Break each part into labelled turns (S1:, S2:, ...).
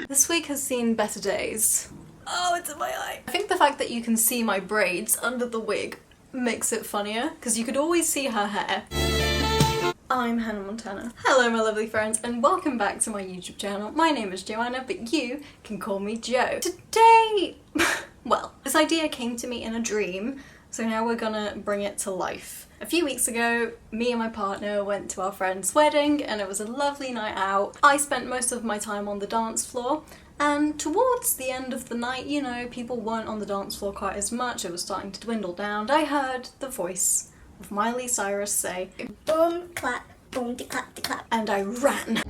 S1: This week has seen better days. Oh, it's in my eye. I think the fact that you can see my braids under the wig makes it funnier, because you could always see her hair. I'm Hannah Montana. Hello my lovely friends and welcome back to my YouTube channel. My name is Joanna, but you can call me Jo. Today, well, this idea came to me in a dream, so now we're gonna bring it to life. A few weeks ago, me and my partner went to our friend's wedding and it was a lovely night out. I spent most of my time on the dance floor, and towards the end of the night, you know, people weren't on the dance floor quite as much, it was starting to dwindle down. I heard the voice of Miley Cyrus say, boom, clap, boom, de clap, and I ran.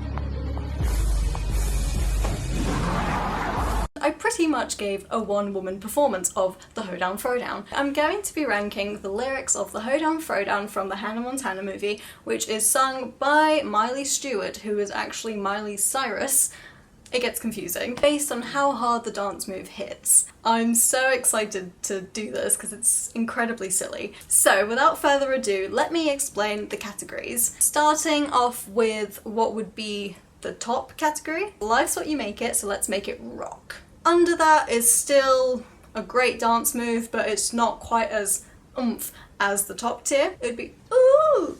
S1: I pretty much gave a one-woman performance of the Hoedown Throwdown. I'm going to be ranking the lyrics of the Hoedown Throwdown from the Hannah Montana movie, which is sung by Miley Stewart, who is actually Miley Cyrus. It gets confusing, based on how hard the dance move hits. I'm so excited to do this because it's incredibly silly. So without further ado, let me explain the categories. Starting off with what would be the top category. Life's what you make it, so let's make it rock. Under that is still a great dance move, but it's not quite as oomph as the top tier. It would be ooh.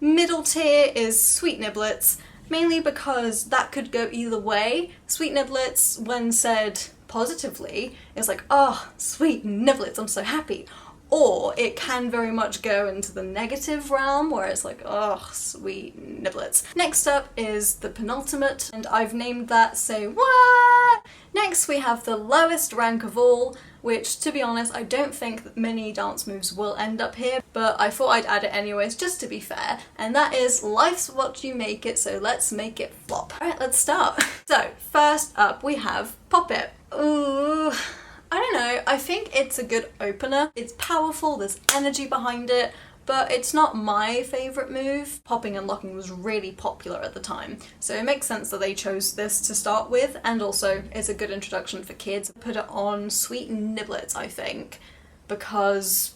S1: Middle tier is sweet niblets, mainly because that could go either way. Sweet niblets, when said positively, is like, oh, sweet niblets, I'm so happy. Or it can very much go into the negative realm, where it's like, oh, sweet niblets. Next up is the penultimate, and I've named that Say What? Next we have the lowest rank of all, which, to be honest, I don't think that many dance moves will end up here, but I thought I'd add it anyways, just to be fair, and that is Life's What You Make It, so let's make it flop. Alright, let's start. So, first up we have Pop It. Ooh, I don't know, I think it's a good opener. It's powerful, there's energy behind it, but it's not my favourite move. Popping and locking was really popular at the time, so it makes sense that they chose this to start with, and also it's a good introduction for kids. Put it on Sweet Niblets, I think, because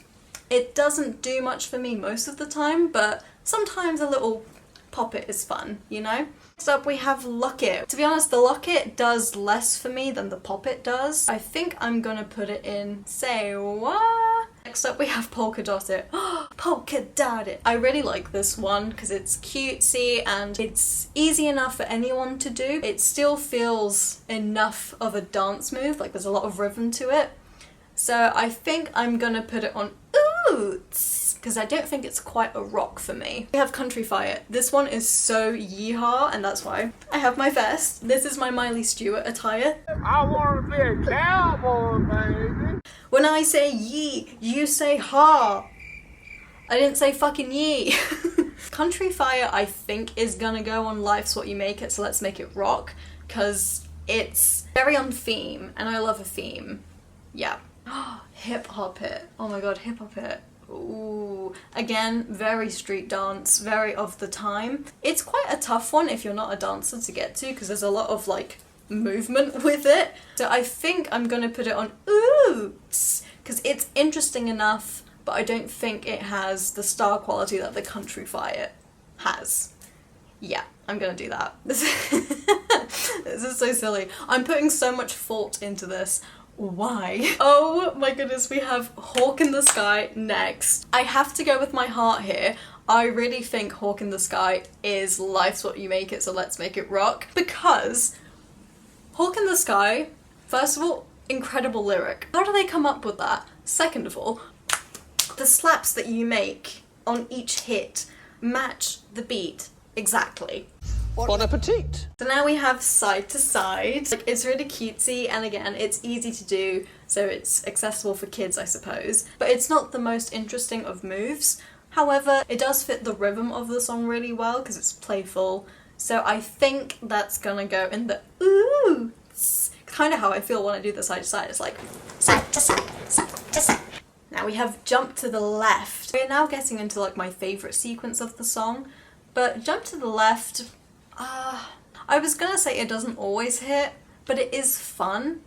S1: it doesn't do much for me most of the time, but sometimes a little pop it is fun, you know? Next up we have Lock It. To be honest, the Lock It does less for me than the Pop It does. I think I'm gonna put it in Say What? Next up we have Polka Dot It. Polka Dot It! I really like this one because it's cutesy and it's easy enough for anyone to do. It still feels enough of a dance move, like there's a lot of rhythm to it. So I think I'm gonna put it on Oots, because I don't think it's quite a rock for me. We have Country Fire. This one is so yeehaw, and that's why I have my vest. This is my Miley Stewart attire.
S2: I want to be a cowboy, baby.
S1: When I say yee, you say ha. I didn't say fucking yee. Country Fire, I think, is gonna go on Life's What You Make It, so let's make it rock, because it's very on theme, and I love a theme. Yeah. Hip Hop It. Oh my god, Hip Hop It. Ooh. Again, very street dance, very of the time. It's quite a tough one if you're not a dancer to get to, because there's a lot of like movement with it. So I think I'm gonna put it on Oots, because it's interesting enough, but I don't think it has the star quality that the Country Fire has. Yeah, I'm gonna do that. This is so silly. I'm putting so much thought into this. Why? Oh my goodness, we have Hawk in the Sky next. I have to go with my heart here. I really think Hawk in the Sky is Life's What You Make It, so let's make it rock. Because Hawk in the Sky, first of all, incredible lyric. How do they come up with that? Second of all, the slaps that you make on each hit match the beat exactly.
S2: Bon appetit.
S1: So now we have Side to Side. Like, it's really cutesy, and again, it's easy to do, so it's accessible for kids, I suppose. But it's not the most interesting of moves. However, it does fit the rhythm of the song really well because it's playful. So I think that's gonna go in the ooh. It's kind of how I feel when I do the side to side. It's like side to side, side to side. Now we have Jump to the Left. We're now getting into like my favourite sequence of the song, but Jump to the Left, I was gonna say it doesn't always hit, but it is fun.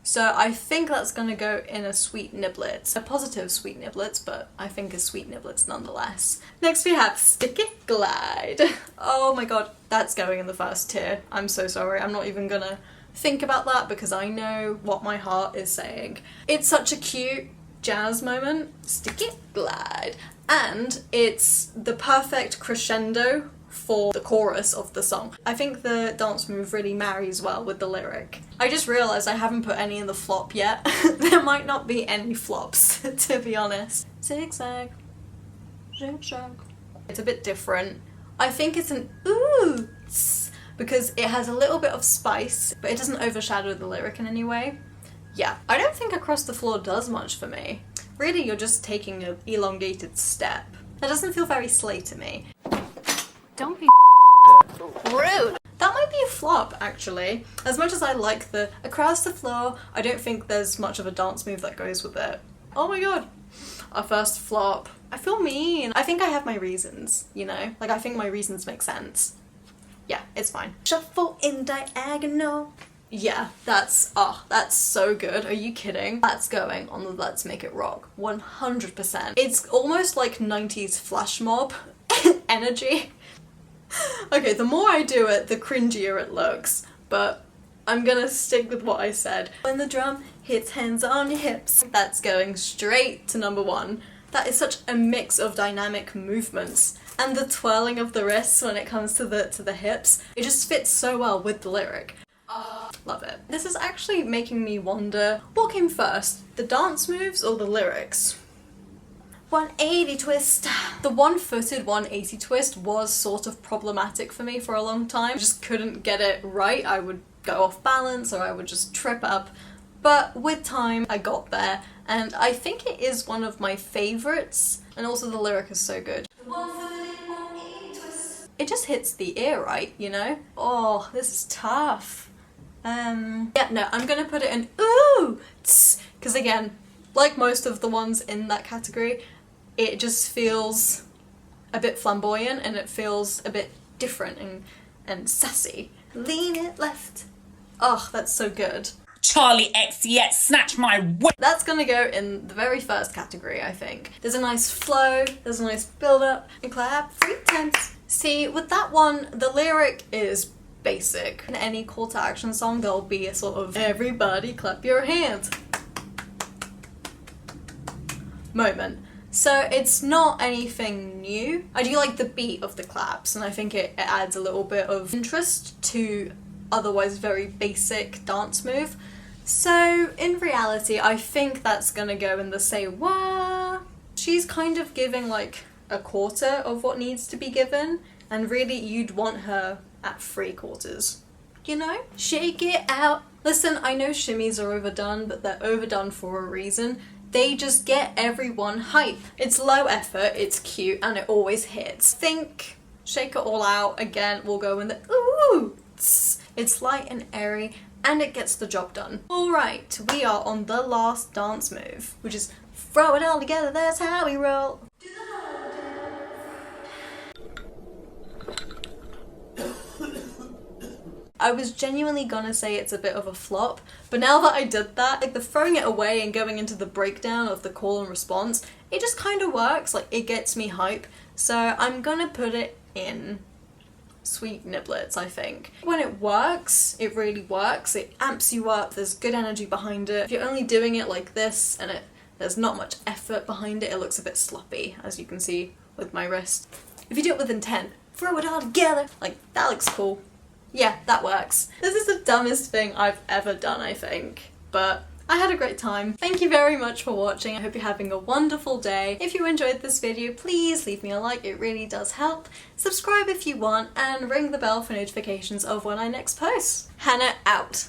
S1: So I think that's gonna go in a sweet niblet. A positive sweet niblet, but I think a sweet niblet nonetheless. Next we have Stick It Glide. Oh my god, that's going in the first tier. I'm so sorry, I'm not even gonna think about that because I know what my heart is saying. It's such a cute jazz moment. Stick It Glide. And it's the perfect crescendo for the chorus of the song. I think the dance move really marries well with the lyric. I just realised I haven't put any in the flop yet. There might not be any flops, to be honest. Zigzag, zigzag. It's a bit different. I think it's an ooh because it has a little bit of spice, but it doesn't overshadow the lyric in any way. Yeah, I don't think Across the Floor does much for me. Really, you're just taking an elongated step. That doesn't feel very slay to me. Don't be rude. That might be a flop, actually. As much as I like the Across the Floor, I don't think there's much of a dance move that goes with it. Oh my god. Our first flop. I feel mean. I think I have my reasons, you know? Like, I think my reasons make sense. Yeah, it's fine. Shuffle in diagonal. Yeah, that's so good. Are you kidding? That's going on the Let's Make It Rock. 100%. It's almost like 90s flash mob energy. Okay, the more I do it, the cringier it looks, but I'm gonna stick with what I said. When the drum hits hands on your hips, that's going straight to number one. That is such a mix of dynamic movements, and the twirling of the wrists when it comes to the hips, it just fits so well with the lyric. Oh, love it. This is actually making me wonder, what came first, the dance moves or the lyrics? 180 twist. The one-footed 180 twist was sort of problematic for me for a long time. I just couldn't get it right. I would go off balance or I would just trip up. But with time, I got there, and I think it is one of my favourites, and also the lyric is so good. The one-footed 180 twist. It just hits the ear right, you know? Oh, this is tough. Yeah, no, I'm gonna put it in ooh, because again, like most of the ones in that category, it just feels a bit flamboyant and it feels a bit different and sassy. Lean it left. Oh, that's so good.
S3: Charlie X, yes, snatch my whip.
S1: That's gonna go in the very first category, I think. There's a nice flow, there's a nice build up, and clap 3 times. See, with that one, the lyric is basic. In any call to action song, there'll be a sort of everybody clap your hands moment. So it's not anything new. I do like the beat of the claps, and I think it adds a little bit of interest to otherwise very basic dance move. So in reality, I think that's gonna go in the say wah. She's kind of giving like a quarter of what needs to be given, and really you'd want her at 3/4. You know? Shake it out. Listen, I know shimmies are overdone, but they're overdone for a reason. They just get everyone hype. It's low effort, it's cute, and it always hits. Think Shake It All Out, again, will go in the ooh. It's light and airy, and it gets the job done. Alright, we are on the last dance move, which is throw it all together, that's how we roll. I was genuinely gonna say it's a bit of a flop, but now that I did that, like the throwing it away and going into the breakdown of the call and response, it just kind of works, like it gets me hype, so I'm gonna put it in sweet niblets, I think. When it works, it really works, it amps you up, there's good energy behind it. If you're only doing it like this and there's not much effort behind it, it looks a bit sloppy, as you can see with my wrist. If you do it with intent, throw it all together, like that looks cool. Yeah, that works. This is the dumbest thing I've ever done, I think, but I had a great time. Thank you very much for watching. I hope you're having a wonderful day. If you enjoyed this video, please leave me a like, it really does help. Subscribe if you want, and ring the bell for notifications of when I next post. Hannah out.